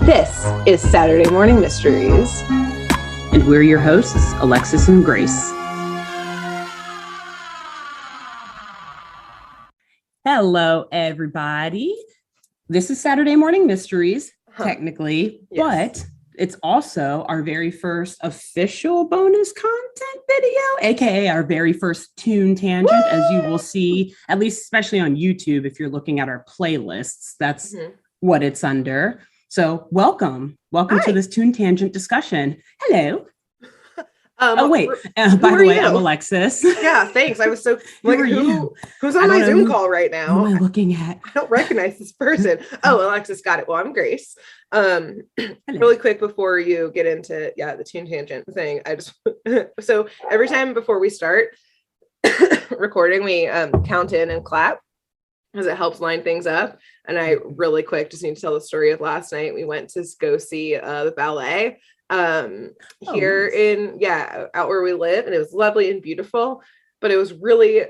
This is Saturday Morning Mysteries. And we're your hosts, Alexis and Grace. Hello, everybody. This is Saturday Morning Mysteries, technically, but it's also our very first official bonus content video, aka our very first Toon Tangent, as you will see, at least especially on YouTube, if you're looking at our playlists, that's what it's under. So welcome to this Toon Tangent discussion. Hello. By the way, I'm Alexis. Yeah, thanks. I was so like, who's on my Zoom call right now? Who am I looking at? I don't recognize this person. Oh, Alexis, got it. Well, I'm Grace. Really quick before you get into the Toon Tangent thing, I just so every time before we start recording, we count in and clap because it helps line things up. And I really quick just need to tell the story of last night. We went to go see the ballet here in out where we live, and it was lovely and beautiful, but it was really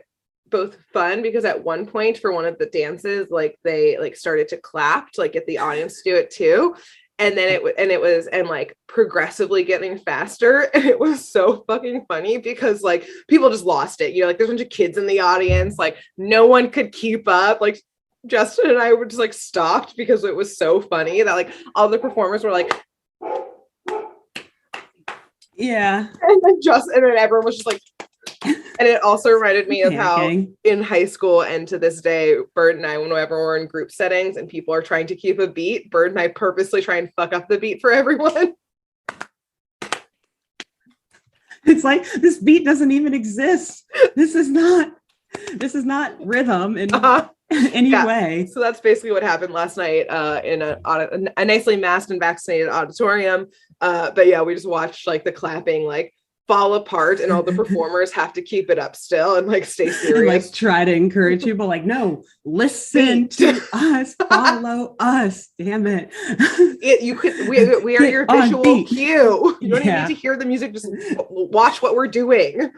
both fun because at one point for one of the dances, like they like started to clap to like get the audience to do it too, and then it was progressively getting faster, and it was so fucking funny because like people just lost it, like there's a bunch of kids in the audience, like no one could keep up, like Justin and I were just like stopped because it was so funny that like all the performers were like and then everyone was just like, and it also reminded me of how in high school and to this day, Bird and I, whenever we're in group settings and people are trying to keep a beat, Bird and I purposely try and fuck up the beat for everyone. It's like, this beat doesn't even exist. This is not rhythm in any way. So that's basically what happened last night in a nicely masked and vaccinated auditorium. But yeah, we just watched like the clapping like fall apart, and all the performers have to keep it up still and like stay serious. And, like try to encourage people, like, no, listen to us, follow us. Damn it! We are your visual cue. You don't even need to hear the music; just watch what we're doing.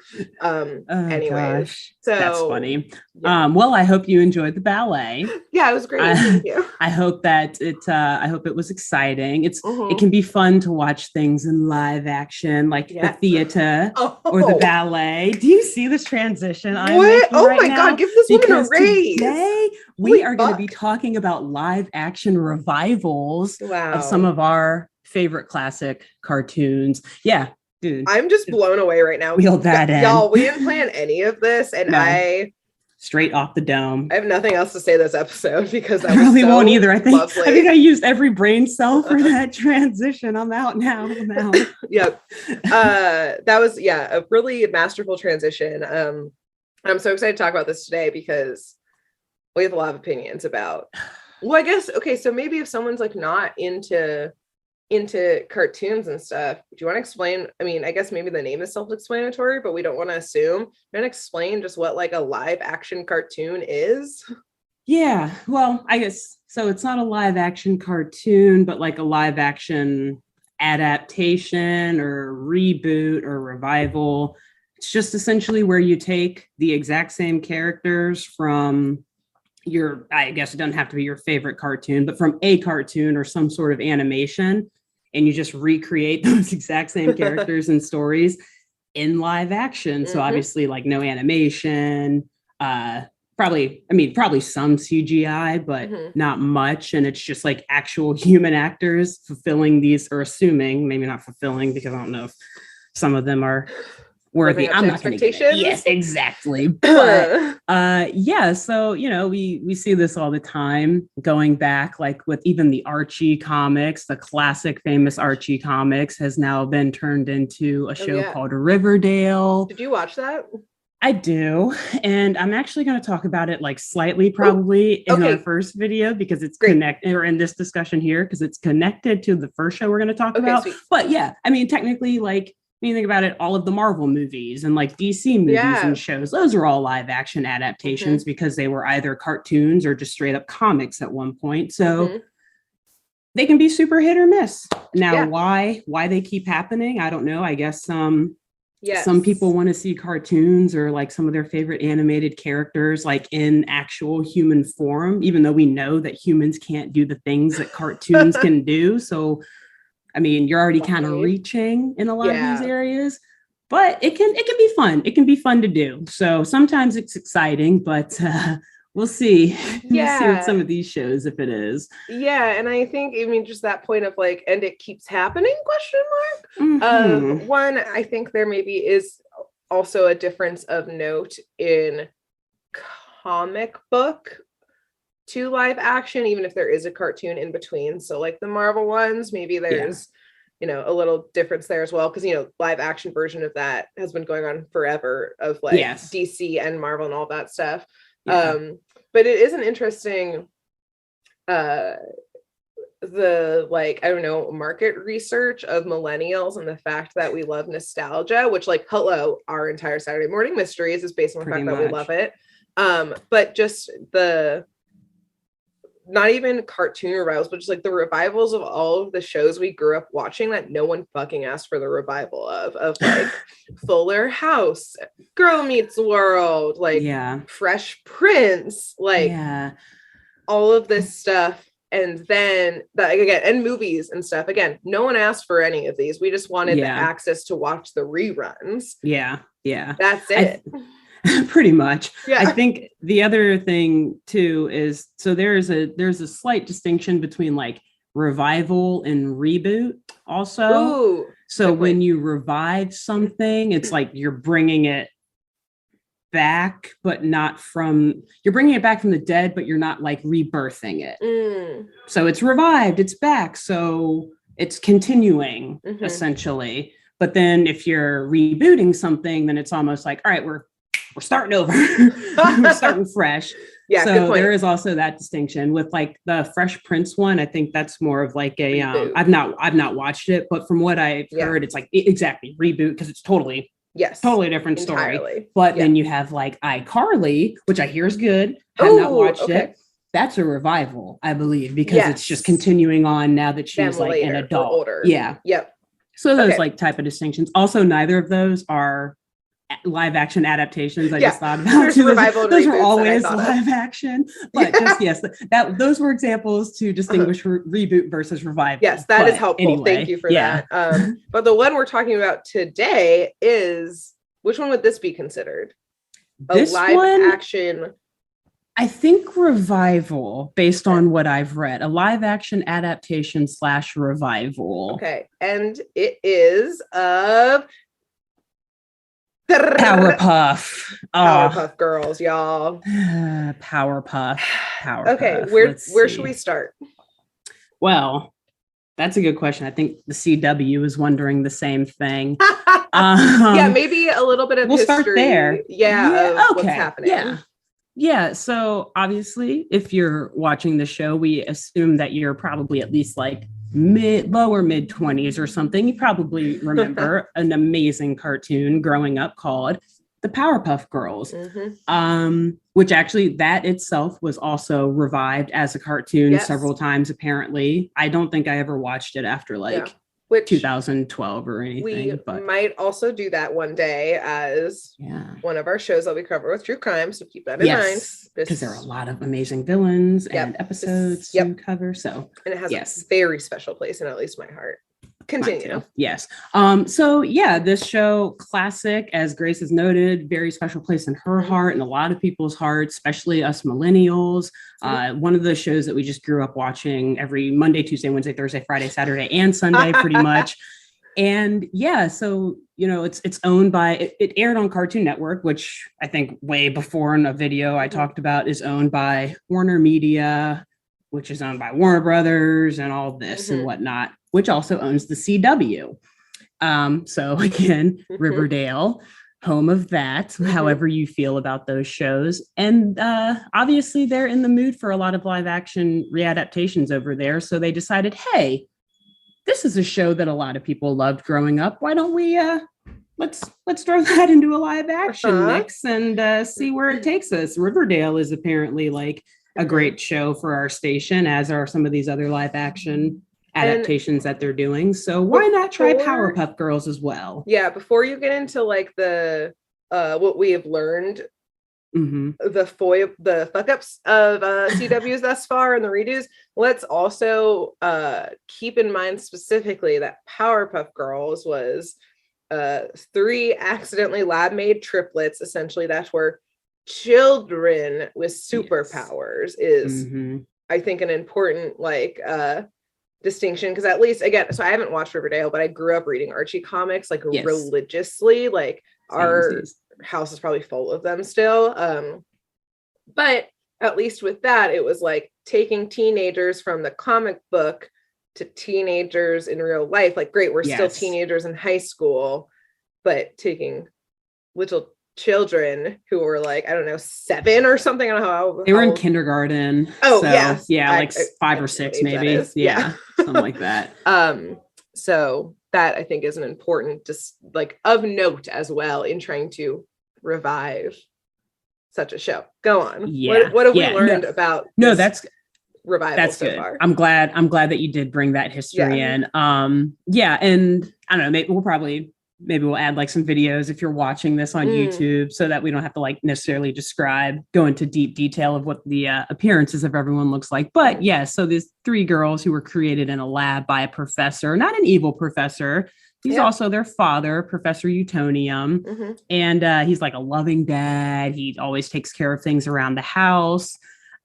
Anyways, so that's funny. Yeah. Well, I hope you enjoyed the ballet. Yeah, it was great. Thank you. I hope that I hope it was exciting. It can be fun to watch things in live action, like the theater or the ballet. Do you see this transition? Oh my God, give this woman a raise. Today we are going to be talking about live action revivals of some of our favorite classic cartoons. Yeah, dude. I'm just blown away right now. Wheel that in. Y'all, we didn't plan any of this, and I straight off the dome. I have nothing else to say this episode because I really won't either. I think I used every brain cell for that transition. I'm out now. Yep. That was a really masterful transition. I'm so excited to talk about this today because we have a lot of opinions about. Well, I guess so maybe if someone's like not into cartoons and stuff, do you want to explain? I mean, I guess maybe the name is self-explanatory, but we don't want to assume. You want to explain just what like a live action cartoon is? Yeah, well, I guess so. It's not a live action cartoon, but like a live action adaptation or reboot or revival. It's just essentially where you take the exact same characters from I guess it doesn't have to be your favorite cartoon, but from a cartoon or some sort of animation, and you just recreate those exact same characters and stories in live action. So obviously like no animation, probably some CGI, but not much. And it's just like actual human actors fulfilling these, or assuming, maybe not fulfilling, because I don't know if some of them are worthy. I'm not going to get it. Yes, exactly. But so we see this all the time, going back like with even the Archie comics. The classic famous Archie comics has now been turned into a show called Riverdale. Did you watch that? I do, and I'm actually going to talk about it like slightly probably in our first video, because it's connected, or in this discussion here, because it's connected to the first show we're going to talk about. Sweet. But yeah, I mean, technically, like, when you think about it, all of the Marvel movies and like DC movies and shows, those are all live action adaptations because they were either cartoons or just straight up comics at one point. So they can be super hit or miss. Now, why they keep happening, I don't know. I guess Yes. Some people want to see cartoons or like some of their favorite animated characters like in actual human form, even though we know that humans can't do the things that cartoons can do. So, I mean, you're already kind of reaching in a lot of these areas, but it can be fun. It can be fun to do. So sometimes it's exciting, but we'll see. We'll see with some of these shows if it is. Yeah, and I think just that point of like, and it keeps happening, question mark. One, I think there maybe is also a difference of note in comic book to live action, even if there is a cartoon in between. So like the Marvel ones, maybe there's a little difference there as well, because live action version of that has been going on forever, of like DC and Marvel and all that stuff. But it is an interesting the like, I don't know, market research of millennials and the fact that we love nostalgia, which like, hello, our entire Saturday morning mysteries is based on the fact that we love it. But just the, not even cartoon revivals, but just like the revivals of all of the shows we grew up watching that no one fucking asked for the revival of like Fuller House, Girl Meets World, like Fresh Prince, like all of this stuff. And then again, and movies and stuff. Again, no one asked for any of these. We just wanted the access to watch the reruns. That's it. Pretty much. I think the other thing too is, so there's a slight distinction between like revival and reboot also. Ooh, so when you revive something, it's like you're bringing it back, but not from, you're bringing it back from the dead, but you're not like rebirthing it. So it's revived, it's back, so it's continuing essentially. But then if you're rebooting something, then it's almost like, all right, we're starting over. We're starting fresh. So there is also that distinction with like the Fresh Prince one. I think that's more of like a I've not watched it, but from what I've heard, it's like exactly reboot, because it's totally a different story. But then you have like iCarly, which I hear is good. Have not watched it. That's a revival, I believe, because it's just continuing on now that she's like an adult. Older. So those like type of distinctions. Also, neither of those are live action adaptations. I just thought about those were always live action, but just those were examples to distinguish reboot versus revival. That is helpful. Anyway, thank you for that. But the one we're talking about today is, which one would this be considered? A live action, I think revival, based on what I've read. A live action adaptation / revival. Okay, and it is of Powerpuff Girls, y'all. Powerpuff. Okay, where should we start? Well, that's a good question. I think the CW is wondering the same thing. Maybe a little bit of history. Start there. What's happening. So obviously, if you're watching the show, we assume that you're probably at least like lower mid 20s or something. You probably remember an amazing cartoon growing up called the Powerpuff Girls, which actually that itself was also revived as a cartoon several times. Apparently, I don't think I ever watched it after 2012 or anything. We might also do that one day as one of our shows that we cover with true crime. So keep that in mind, because there are a lot of amazing villains and episodes to cover. So, and it has a very special place in at least my heart. Continue. Yes. This show, classic, as Grace has noted, very special place in her heart and a lot of people's hearts, especially us millennials. One of the shows that we just grew up watching every Monday, Tuesday, Wednesday, Thursday, Friday, Saturday, and Sunday, pretty much. And so it's owned by, it aired on Cartoon Network, which I think way before in a video I talked about is owned by Warner Media, which is owned by Warner Brothers and all this and whatnot, which also owns the CW. So again, Riverdale, home of that, however you feel about those shows. And obviously they're in the mood for a lot of live action readaptations over there. So they decided, hey, this is a show that a lot of people loved growing up. Why don't we let's throw that into a live action mix and see where it takes us. Riverdale is apparently like a great show for our station, as are some of these other live action adaptations that they're doing. So why not try Powerpuff Girls as well? Yeah, before you get into like the what we have learned, the fuck ups of CWs thus far and the redos, let's also keep in mind specifically that Powerpuff Girls was 3 accidentally lab made triplets. Essentially, that's where children with superpowers is, I think, an important like distinction, because at least, again, so I haven't watched Riverdale, but I grew up reading Archie comics like religiously. Like our house is probably full of them still, but at least with that, it was like taking teenagers from the comic book to teenagers in real life. Like, great, we're still teenagers in high school, but taking little children who were like, I don't know, 7 or something. I don't know how they were in kindergarten. Oh, so, yes. Like 5 or 6 maybe. Yeah. Something like that. So that I think is an important, just like of note as well in trying to revive such a show. Go on. Yeah. What have we learned about that's revival that's so good. far? I'm glad that you did bring that history in. And I don't know, maybe we'll add like some videos if you're watching this on YouTube, so that we don't have to like necessarily go into deep detail of what the appearances of everyone looks like. But so there's 3 girls who were created in a lab by a professor, not an evil professor. He's also their father, Professor Utonium. And he's like a loving dad. He always takes care of things around the house.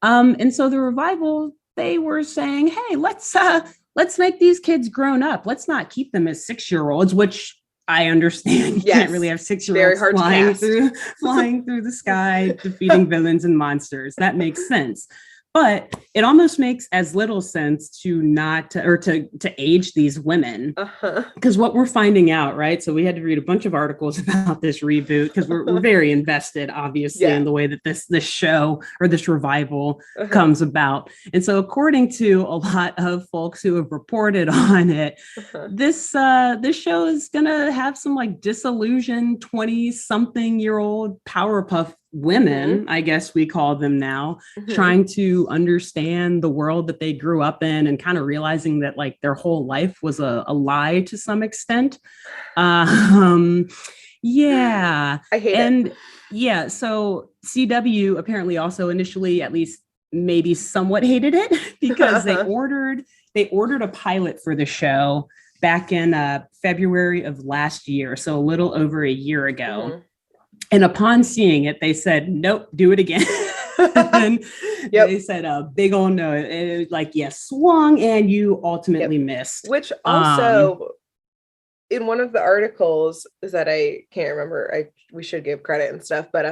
And so the revival, they were saying, hey, let's make these kids grown up. Let's not keep them as 6-year-olds, which I understand. You can't really have 6-year-olds flying through the sky, defeating villains and monsters. That makes sense. But it almost makes as little sense to age these women, because what we're finding out, right? So we had to read a bunch of articles about this reboot, because we're very invested, obviously, in the way that this show or this revival comes about. And so, according to a lot of folks who have reported on it, this show is gonna have some like disillusioned 20-something-year-old Powerpuff women, I guess we call them now, trying to understand the world that they grew up in, and kind of realizing that like their whole life was a lie to some extent. I hate it. So CW apparently also initially, at least maybe somewhat, hated it, because they ordered a pilot for the show back in February of last year, so a little over a year ago. And upon seeing it, they said, nope, do it again. And they said a big old no. It was like, swung, and you ultimately missed. Which also, in one of the articles that I can't remember, we should give credit and stuff, but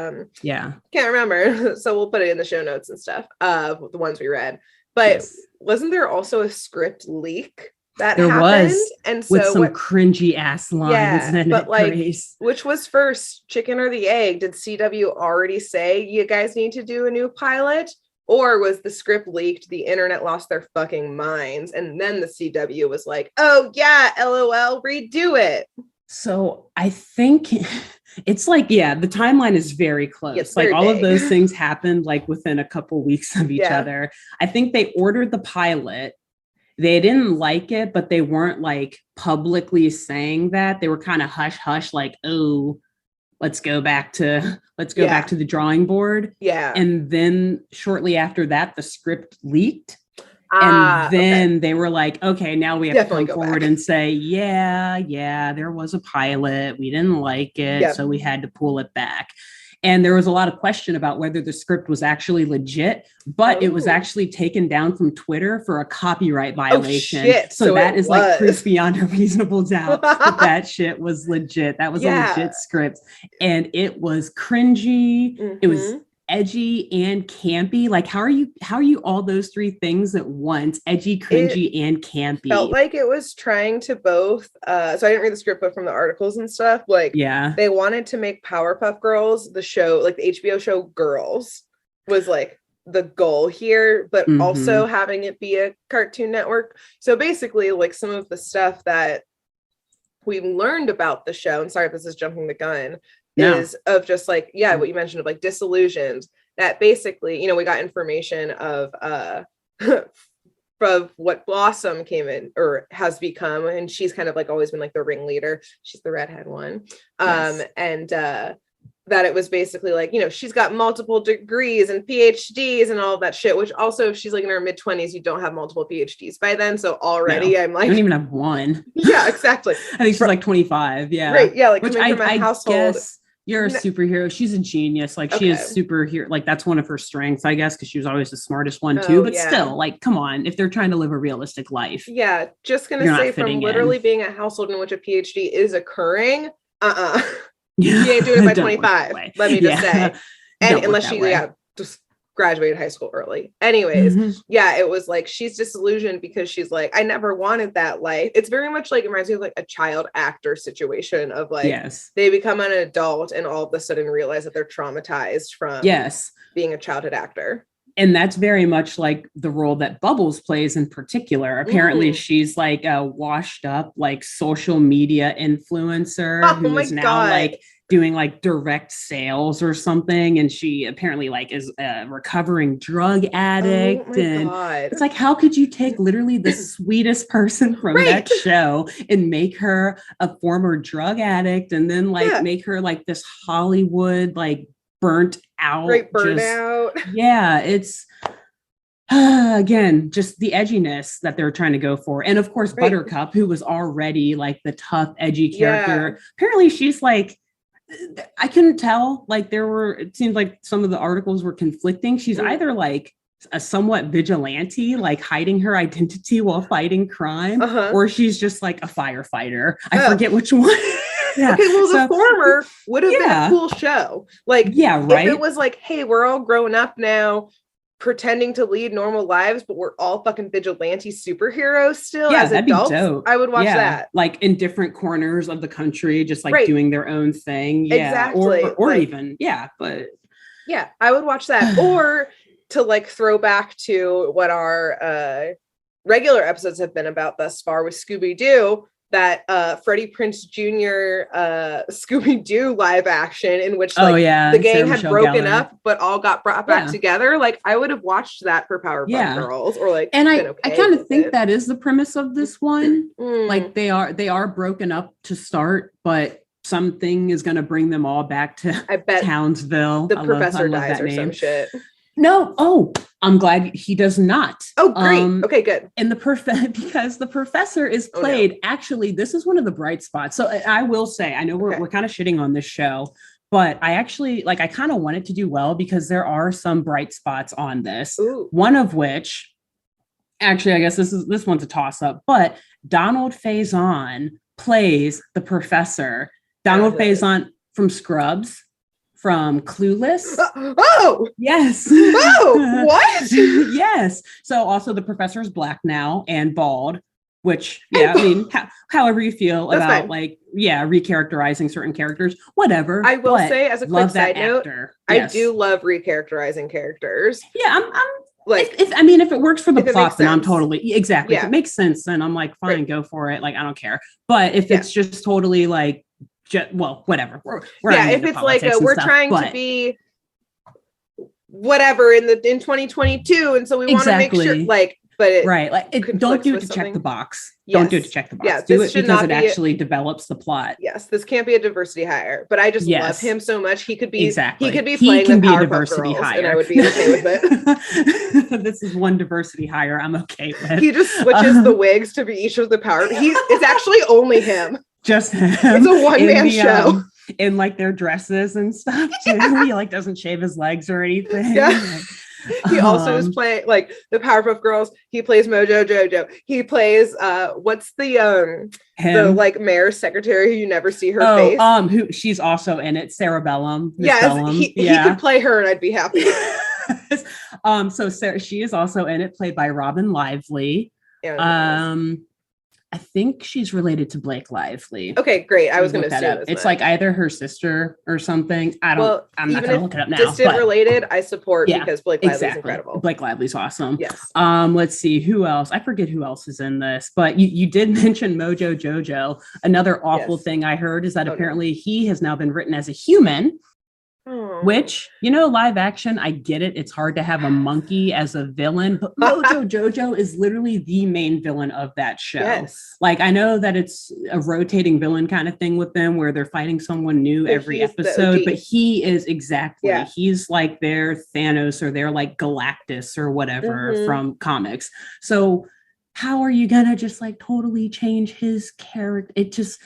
can't remember. So we'll put it in the show notes and stuff, the ones we read. But wasn't there also a script leak that there happened? Was, and so with some cringy ass lines in but it, like, Grace. Which was first, chicken or the egg? Did CW already say you guys need to do a new pilot, or was the script leaked, the internet lost their fucking minds, and then the CW was like, oh yeah, LOL, redo it? So I think it's like, the timeline is very close. Like all of those things happened like within a couple weeks of each other. I think they ordered the pilot. They didn't like it, but they weren't like publicly saying that. They were kind of hush hush, like, oh, let's go back to the drawing board. And then shortly after that, the script leaked. And then they were like, okay, now we have to come forward and say, there was a pilot. We didn't like it. So we had to pull it back. And there was a lot of question about whether the script was actually legit, but it was actually taken down from Twitter for a copyright violation. Oh, shit. So that is like proof beyond a reasonable doubt that shit was legit. That was a legit script. And it was cringy. It was edgy and campy. Like, how are you all those 3 things at once? Edgy, cringy, and campy. Felt like it was trying to both so I didn't read the script, but from the articles and stuff, like they wanted to make Powerpuff Girls, the show, like the HBO show Girls, was like the goal here, but also having it be a Cartoon Network. So basically, like, some of the stuff that we learned about the show, and sorry if this is jumping the gun, is of just like, what you mentioned of like disillusioned, that basically, we got information of of what Blossom came in or has become, and she's kind of like always been like the ringleader. She's the redhead one. And that it was basically like, you know, she's got multiple degrees and PhDs and all of that shit, which also if she's like in her mid-20s, you don't have multiple PhDs by then. So already I'm like, I don't even have one. Yeah, exactly. I think she's like 25. Yeah. Right. Yeah. Like which coming from a household. Guess you're a superhero. She's a genius. Like she is superhero. Like that's one of her strengths, I guess, because she was always the smartest one too. But still, like, come on, if they're trying to live a realistic life. Yeah. Just going to say from literally being a household in which a PhD is occurring, Yeah. You ain't doing it by 25. Let me just say. And unless she just graduated high school early. Anyways, yeah, it was like she's disillusioned because she's like, I never wanted that life. It's very much like, it reminds me of like a child actor situation of like, they become an adult and all of a sudden realize that they're traumatized from being a childhood actor. And that's very much like the role that Bubbles plays in particular. Apparently she's like a washed up, like social media influencer who is now like doing like direct sales or something. And she apparently like is a recovering drug addict. It's like, how could you take literally the sweetest person from that show and make her a former drug addict and then like make her like this Hollywood, like burnt out, it's again just the edginess that they're trying to go for. And of course Buttercup, who was already like the tough edgy character, apparently she's like, I couldn't tell, like it seems like some of the articles were conflicting. She's either like a somewhat vigilante, like hiding her identity while fighting crime, or she's just like a firefighter. I forget which one. Okay, well, the former would have been a cool show. Like, if it was like, hey, we're all grown up now, pretending to lead normal lives, but we're all fucking vigilante superheroes still as adults, be dope. I would watch that. Like in different corners of the country, just like doing their own thing. Yeah. Exactly. Or like, even, I would watch that. Or to like throw back to what our regular episodes have been about thus far with Scooby-Doo, that Freddie Prinze Jr. Scooby-Doo live action in which like the gang had broken up but all got brought back together. Like I would have watched that for Powerpuff Girls, or like, and I kind of think that is the premise of this one. Like they are broken up to start, but something is going to bring them all back to Townsville. The professor dies or some shit. No. Oh, I'm glad he does not. Oh, great. Okay, good. And because the professor is played, actually, this is one of the bright spots. So I will say, I know we're kind of shitting on this show, but I actually I kind of want it to do well because there are some bright spots on this. Ooh. One of which, actually, I guess this one's a toss up, but Donald Faison plays the professor. Donald Faison from Scrubs. From Clueless. Yes. Oh, what? Yes. So also the professor is black now and bald, which, I mean, however you feel about recharacterizing certain characters, whatever. I will say as a quick side note, I do love recharacterizing characters. Yeah, I'm like, if it works for the plot, then I'm totally, if it makes sense, then I'm like, fine, go for it. Like, I don't care. But if it's just totally like, whatever. We're if it's like we're trying to be whatever in 2022, and so we want to make sure, like, but don't do it to check the box. Don't do it to check the box. Yeah, do it because it actually develops the plot. Yes, this can't be a diversity hire, but I just love him so much. He could be He could be playing the Powerpuff diversity Girls, hire, and I would be okay with it. This is one diversity hire I'm okay with. He just switches the wigs to be each of the power. It's actually only him. Just him. It's a one-man show. In like their dresses and stuff too. He like doesn't shave his legs or anything. Yeah. He also is playing like the Powerpuff Girls. He plays Mojo Jojo. He plays what's the like mayor's secretary who you never see her face. Who she's also in it, Sarah Bellum. He could play her and I'd be happy. So Sarah, she is also in it, played by Robin Lively. I think she's related to Blake Lively. Okay, great. I was going to assume it's like either her sister or something. I'm not going to look it up now. Distant related, I support because Blake Lively is incredible. Blake Lively's awesome. Yes. Let's see who else. I forget who else is in this, but you did mention Mojo Jojo. Another awful thing I heard is that apparently he has now been written as a human. Oh. Which, you know, live action, I get it. It's hard to have a monkey as a villain, but Mojo Jojo is literally the main villain of that show. Yes. Like, I know that it's a rotating villain kind of thing with them where they're fighting someone new every episode, but he is exactly, he's like their Thanos or their like Galactus or whatever from comics. So how are you gonna just like totally change his character? It just,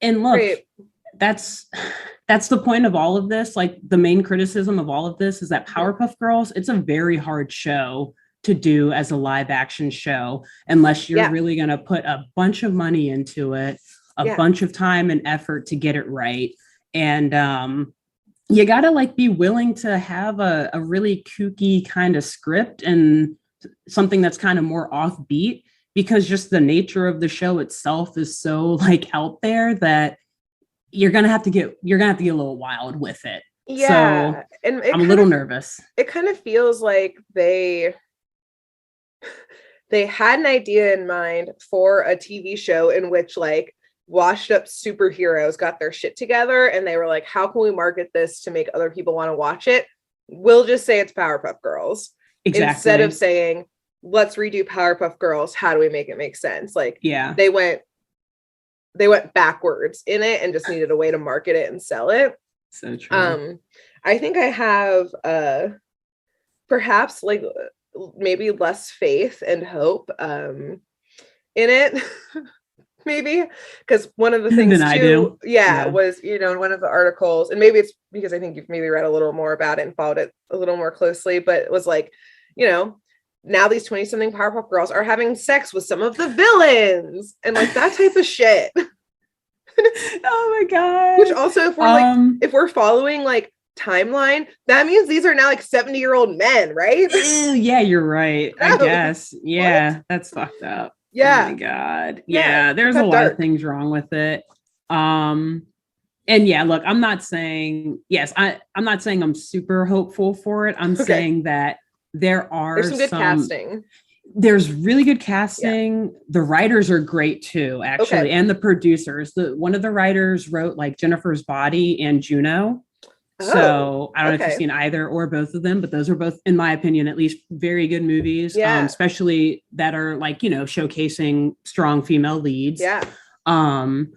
and look, that's the point of all of this. Like, the main criticism of all of this is that Powerpuff Girls, it's a very hard show to do as a live action show unless you're really going to put a bunch of money into it, a bunch of time and effort to get it right. And you got to like be willing to have a really kooky kind of script and something that's kind of more offbeat, because just the nature of the show itself is so like out there that you're gonna have to get a little wild with it. Yeah, so and I'm a little nervous. It kind of feels like they had an idea in mind for a TV show in which like washed up superheroes got their shit together, and they were like, how can we market this to make other people want to watch it? We'll just say it's Powerpuff Girls. Exactly. Instead of saying, let's redo Powerpuff Girls, how do we make it make sense? Like, they went backwards in it and just needed a way to market it and sell it. So true. I think I have perhaps like maybe less faith and hope in it. Maybe because one of the things too, was, you know, in one of the articles, and maybe it's because I think you've maybe read a little more about it and followed it a little more closely, but it was like, you know, now these 20-something Powerpuff Girls are having sex with some of the villains and like that type of shit. Oh my god. Which also, if we're if we're following like timeline, that means these are now like 70-year-old men, right? Yeah, you're right. I guess. Yeah, what? That's fucked up. Yeah. Oh my god. Yeah, there's a lot of things wrong with it. And yeah, look, I'm not saying I'm not saying I'm super hopeful for it. I'm saying that there's some good casting. There's really good casting. Yeah. The writers are great too, actually, and the producers. One of the writers wrote like Jennifer's Body and Juno. So I don't know if you've seen either or both of them, but those are both, in my opinion, at least very good movies. Especially that are like, you know, showcasing strong female leads. Yeah. And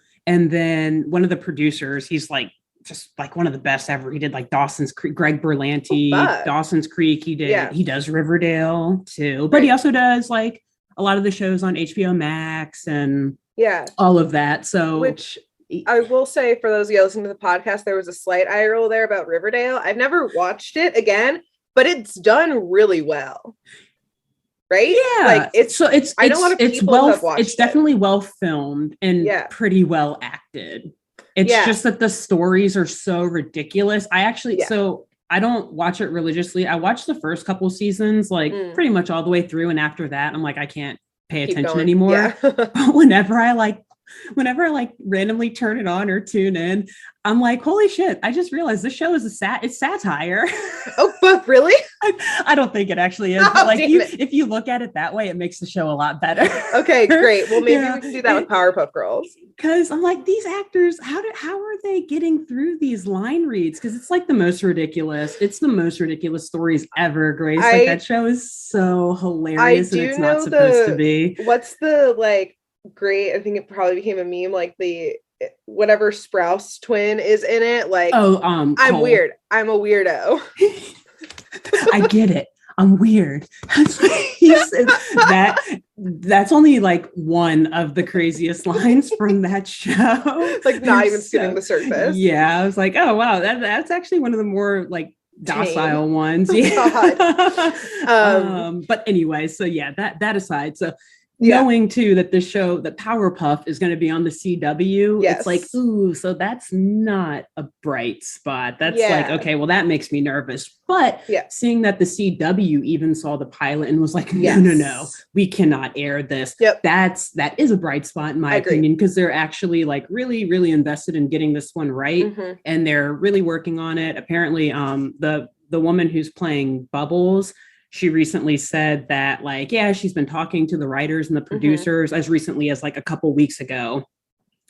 then one of the producers, he's like just like one of the best ever. He did like Dawson's Creek, Greg Berlanti, Dawson's Creek. He does Riverdale too, but he also does like a lot of the shows on HBO Max and all of that. So, which I will say, for those of you listening to the podcast, there was a slight eye roll there about Riverdale. I've never watched it again, but it's done really well. Right? Yeah. Like it's I know a lot of people have watched it's definitely well filmed and pretty well acted. It's just that the stories are so ridiculous. I actually, so I don't watch it religiously. I watched the first couple seasons, like pretty much all the way through. And after that, I'm like, I can't pay attention anymore. Yeah. But whenever I randomly turn it on or tune in, I'm like, holy shit, I just realized this show is it's satire. Oh, but really? I don't think it actually is. But like if you look at it that way, it makes the show a lot better. Okay, great. Well, maybe we can do that with Powerpuff Girls. Because I'm like, these actors, how are they getting through these line reads? Because it's like the most ridiculous stories ever, Grace. Like that show is so hilarious and it's not supposed to be. What's the like great, I think it probably became a meme, like the whatever Sprouse twin is in it, like I'm Cole. Weird, I'm a weirdo. I get it, I'm weird. He said that's only like one of the craziest lines from that show, like not even skimming the surface. Yeah, I was like, oh wow, that's actually one of the more like docile ones. But anyway, so yeah, that aside, so knowing too that the show, that Powerpuff is going to be on the CW, it's like, ooh, so that's not a bright spot. That's like, okay, well, that makes me nervous. But seeing that the CW even saw the pilot and was like, no, we cannot air this. Yep. That is a bright spot in my opinion, because they're actually like really, really invested in getting this one right. And they're really working on it. Apparently, the woman who's playing Bubbles, she recently said that like, she's been talking to the writers and the producers as recently as like a couple weeks ago.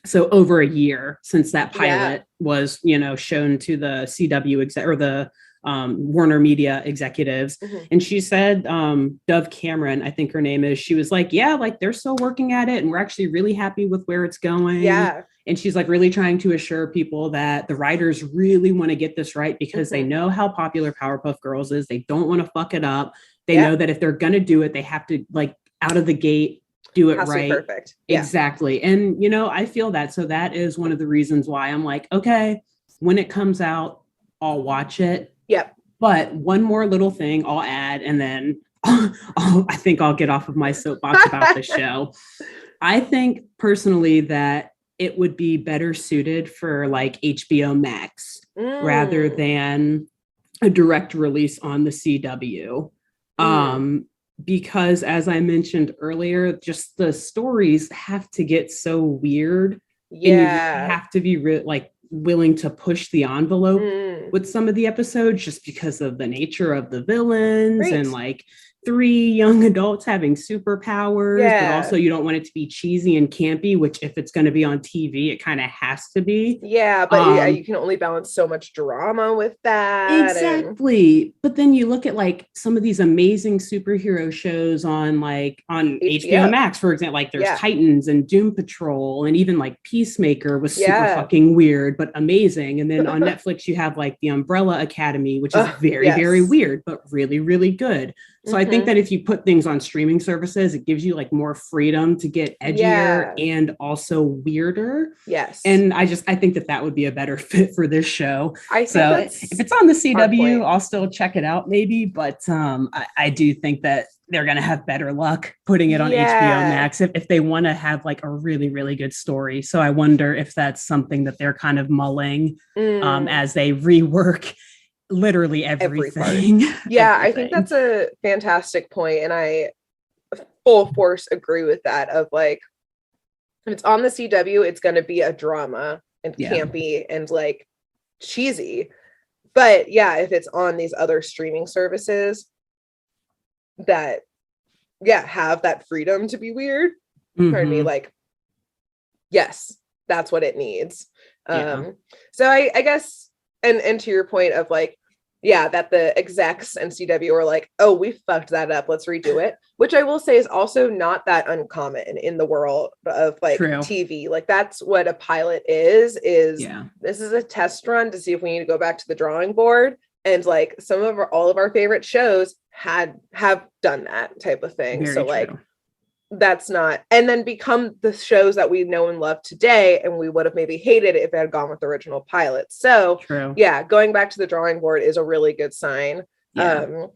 so over a year since that pilot was, shown to the CW or the Warner Media executives. And she said, Dove Cameron, I think her name is, she was like, yeah, like they're still working at it and we're actually really happy with where it's going. Yeah. And she's like really trying to assure people that the writers really want to get this right because they know how popular Powerpuff Girls is. They don't want to fuck it up. They know that if they're going to do it, they have to like out of the gate, do it right. Perfect. Exactly. And, I feel that. So that is one of the reasons why I'm like, okay, when it comes out, I'll watch it. Yep. But one more little thing I'll add, and then I think I'll get off of my soapbox about the show. I think personally that it would be better suited for like HBO Max rather than a direct release on the CW. Because as I mentioned earlier, just the stories have to get so weird. Yeah. And you really have to be willing to push the envelope with some of the episodes just because of the nature of the villains and like 3 young adults having superpowers, but also you don't want it to be cheesy and campy, which if it's going to be on TV, it kind of has to be. Yeah, but you can only balance so much drama with that. Exactly. But then you look at like some of these amazing superhero shows on HBO Max, for example, like there's Titans and Doom Patrol, and even like Peacemaker was super fucking weird, but amazing. And then on Netflix, you have like the Umbrella Academy, which is very, very weird, but really, really good. So I think that if you put things on streaming services, it gives you like more freedom to get edgier and also weirder. Yes. And I think that would be a better fit for this show. So if it's on the CW, I'll still check it out maybe. But I do think that they're going to have better luck putting it on HBO Max if they want to have like a really, really good story. So I wonder if that's something that they're kind of mulling as they rework literally everything. I think that's a fantastic point, and I full force agree with that. Of like, if it's on the CW, it's going to be a drama and campy and like cheesy. But if it's on these other streaming services that have that freedom to be weird, pardon me, like yes, that's what it needs. So I guess, and to your point of like, that the execs and CW are like, oh, we fucked that up, let's redo it, which I will say is also not that uncommon in the world of like TV. Like that's what a pilot is this is a test run to see if we need to go back to the drawing board, and like all of our favorite shows have done that type of thing. Very so true. Like that's not, and then become the shows that we know and love today, and we would have maybe hated it if it had gone with the original pilot. So going back to the drawing board is a really good sign. I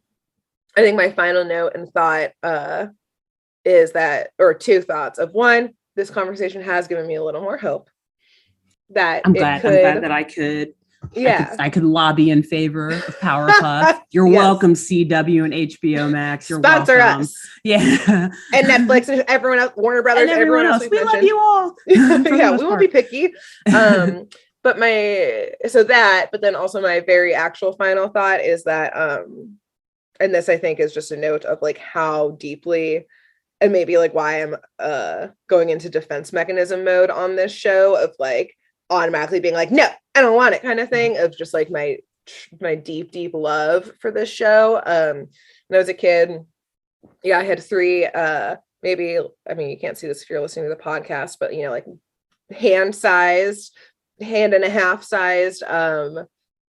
think my final note and thought is that, or 2 thoughts of one, this conversation has given me a little more hope that I'm glad that I could I could lobby in favor of Powerpuff. You're welcome, CW and HBO Max. You're Sponsor welcome. Us. Yeah. And Netflix and everyone else, Warner Brothers, and everyone else. We love you all. We won't be picky. But but then also my very actual final thought is that, and this I think is just a note of like how deeply, and maybe like why I'm going into defense mechanism mode on this show of like automatically being like, no, I don't want it kind of thing, of just like my deep love for this show. When I was a kid, I had 3 maybe, I mean, you can't see this if you're listening to the podcast, but like hand and a half sized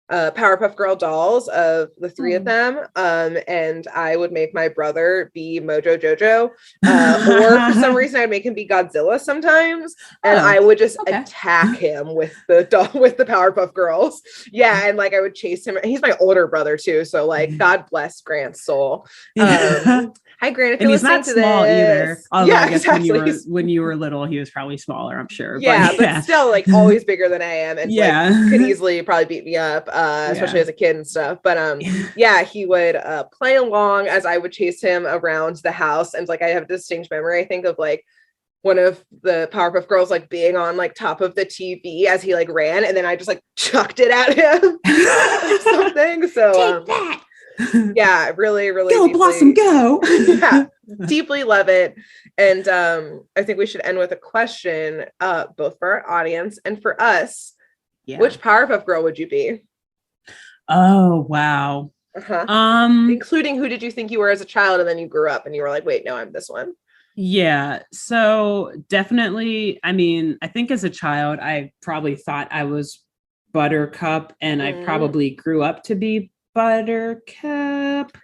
Powerpuff Girl dolls of the 3 of them, and I would make my brother be Mojo Jojo, or for some reason I'd make him be Godzilla sometimes, and I would just attack him with the Powerpuff Girls. And like I would chase him. He's my older brother too, so like God bless Grant's soul. Hi Grant, if you're listening to small this. Either. Although I guess when you were little, he was probably smaller, I'm sure. But still like always bigger than I am, and like, could easily probably beat me up, especially as a kid and stuff. But he would play along as I would chase him around the house, and like I have a distinct memory, I think, of like one of the Powerpuff Girls like being on like top of the TV as he like ran, and then I just like chucked it at him or something. So take that. Yeah, really, really go deeply, Blossom, go. Yeah, deeply love it. And I think we should end with a question, both for our audience and for us. Yeah. Which Powerpuff Girl would you be? Oh, wow. Including who did you think you were as a child, and then you grew up and you were like, wait, no, I'm this one. Yeah. So definitely, I mean, I think as a child, I probably thought I was Buttercup, and I probably grew up to be Buttercup.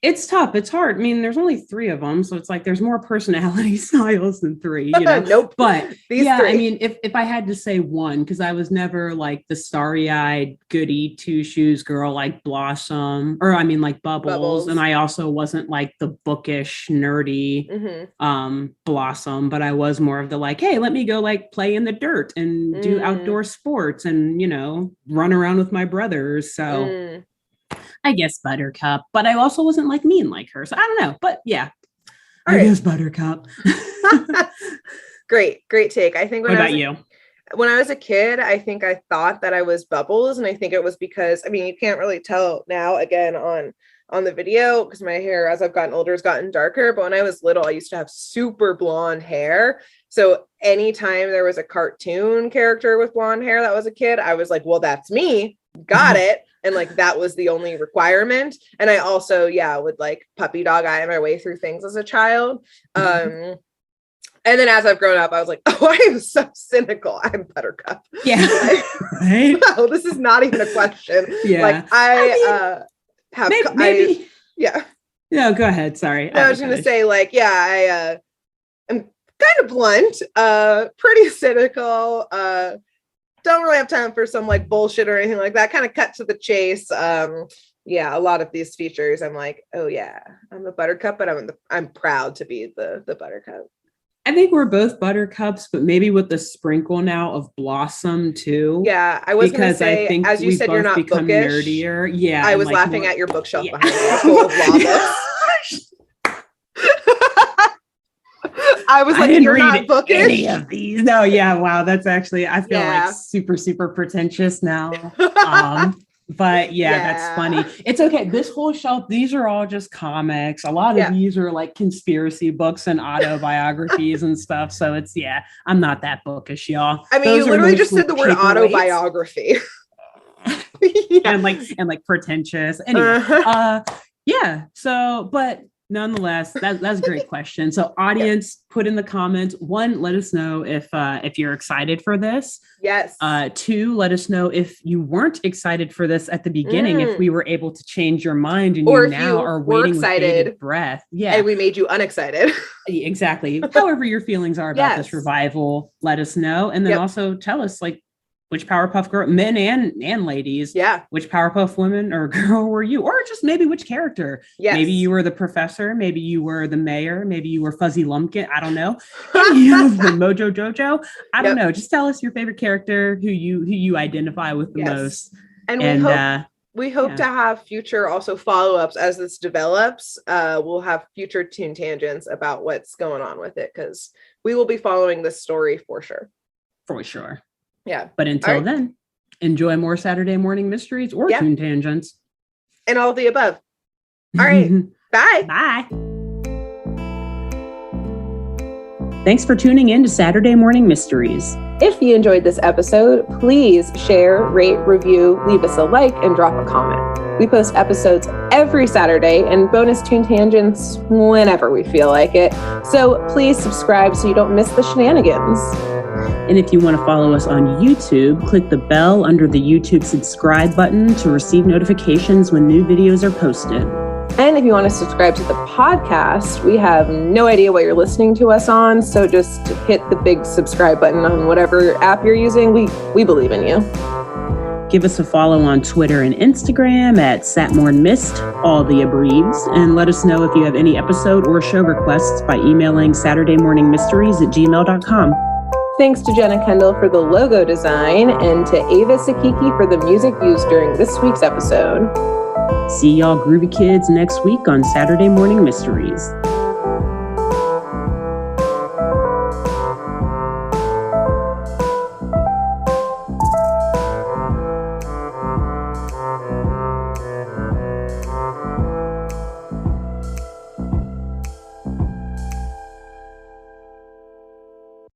It's tough. It's hard. I mean, there's only 3 of them, so it's like there's more personality styles than 3, you know. Nope. But These yeah, 3. I mean, if I had to say one, because I was never like the starry-eyed goody 2 shoes girl like Blossom, or I mean like Bubbles. And I also wasn't like the bookish, nerdy Blossom, but I was more of the like, hey, let me go like play in the dirt and do outdoor sports and, you know, run around with my brothers. So I guess Buttercup, but I also wasn't like mean like her. So I don't know, but yeah, I guess Buttercup. Great take. I think what about you? When I was a kid, I think I thought that I was Bubbles, and I think it was because, I mean, you can't really tell now again on the video because my hair as I've gotten older has gotten darker, but when I was little, I used to have super blonde hair. So anytime there was a cartoon character with blonde hair that was a kid, I was like, well, that's me. Got it. And like, that was the only requirement. And I also, would like puppy dog eye my way through things as a child. And then as I've grown up, I was like, oh, I am so cynical. I'm Buttercup. Yeah. Right. No, this is not even a question. Yeah. Like I have maybe. Yeah. No, go ahead. Sorry. No, I was going to say like, I am kind of blunt, pretty cynical, don't really have time for some like bullshit or anything like that. Kind of cut to the chase. A lot of these features, I'm like, oh yeah, I'm a Buttercup, but I'm proud to be the Buttercup. I think we're both Buttercups, but maybe with the sprinkle now of Blossom too. Yeah, I was going to say, I think as you said, you're not become bookish. Nerdier. Yeah, I was like laughing at your bookshelf behind you, full of law books. I was like, you're not bookish. Any of these. No, yeah, wow. That's actually, I feel like super, super pretentious now. But that's funny. It's okay. This whole shelf, these are all just comics. A lot of these are like conspiracy books and autobiographies and stuff. So it's, I'm not that bookish, y'all. I mean, you literally just said the word autobiography. And like pretentious. Anyway, so, but nonetheless, that's a great question. So audience, put in the comments, 1, let us know if you're excited for this. Yes. 2, let us know if you weren't excited for this at the beginning, if we were able to change your mind and you now are waiting with bated breath. Yeah. And we made you unexcited. Exactly. However your feelings are about this revival, let us know. And then also tell us like which Powerpuff Girl, men and ladies, which Powerpuff woman or girl were you? Or just maybe which character. Yes. Maybe you were the professor, maybe you were the mayor, maybe you were Fuzzy Lumpkin, I don't know. You have the Mojo Jojo. I don't know. Just tell us your favorite character, who you identify with the most. And we hope to have future also follow-ups as this develops. We'll have future Toon Tangents about what's going on with it, because we will be following this story for sure. For sure. Yeah. But until then, enjoy more Saturday morning mysteries or Toon Tangents. And all of the above. All right. Bye. Bye. Thanks for tuning in to Saturday Morning Mysteries. If you enjoyed this episode, please share, rate, review, leave us a like, and drop a comment. We post episodes every Saturday and bonus Toon Tangents whenever we feel like it. So please subscribe so you don't miss the shenanigans. And if you want to follow us on YouTube, click the bell under the YouTube subscribe button to receive notifications when new videos are posted. And if you want to subscribe to the podcast, we have no idea what you're listening to us on, so just hit the big subscribe button on whatever app you're using. We believe in you. Give us a follow on Twitter and Instagram at SatmornMist, all the abreves, and let us know if you have any episode or show requests by emailing SaturdayMorningMysteries@gmail.com. Thanks to Jenna Kendall for the logo design and to Ava Sakiki for the music used during this week's episode. See y'all groovy kids next week on Saturday Morning Mysteries.